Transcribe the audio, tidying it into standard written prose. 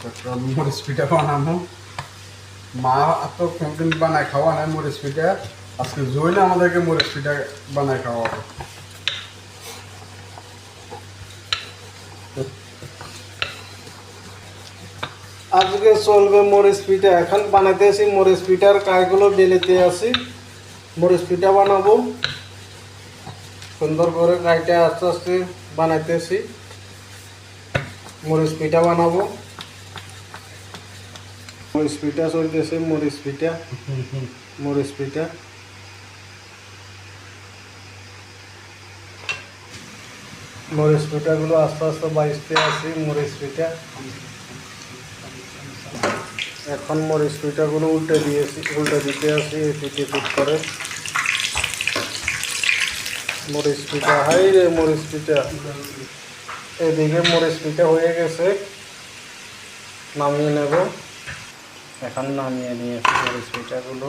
একটা মরিচ পিঠা বানাবো। মা তো কোনদিন বানায় খাওয়া নাই মরিচ পিঠা, আজকে জইলে আমাদেরকে মরিচ পিঠা বানায় খাওয়াবো। আজকে চলবে মরিচ পিঠা। এখন বানাইতেছি মরিচ পিঠার কাইগুলো বেলেতে আসি, মরিচ পিঠা বানাবো। সুন্দর করে কাইটা আস্তে আস্তে বানাইতেছি, মরিচ পিঠা বানাবো। মরিচ পিঠা চলতেছে, মরিচ পিঠা, মরিচ পিঠা। মরিচ পিঠাগুলো আস্তে আস্তে বাইতে আসি মরিচ পিঠা। এখন মরিচ পিঠাগুলো উল্টে দিতে আসি এপিট এপিট করে। মরিচ পিঠা, হাই রে মরিচ পিঠা। এদিকে মরিচ পিঠা হয়ে গেছে, নামিয়ে নেব। এখন নামিয়ে নিয়েছি মরিচ পিঠাগুলো।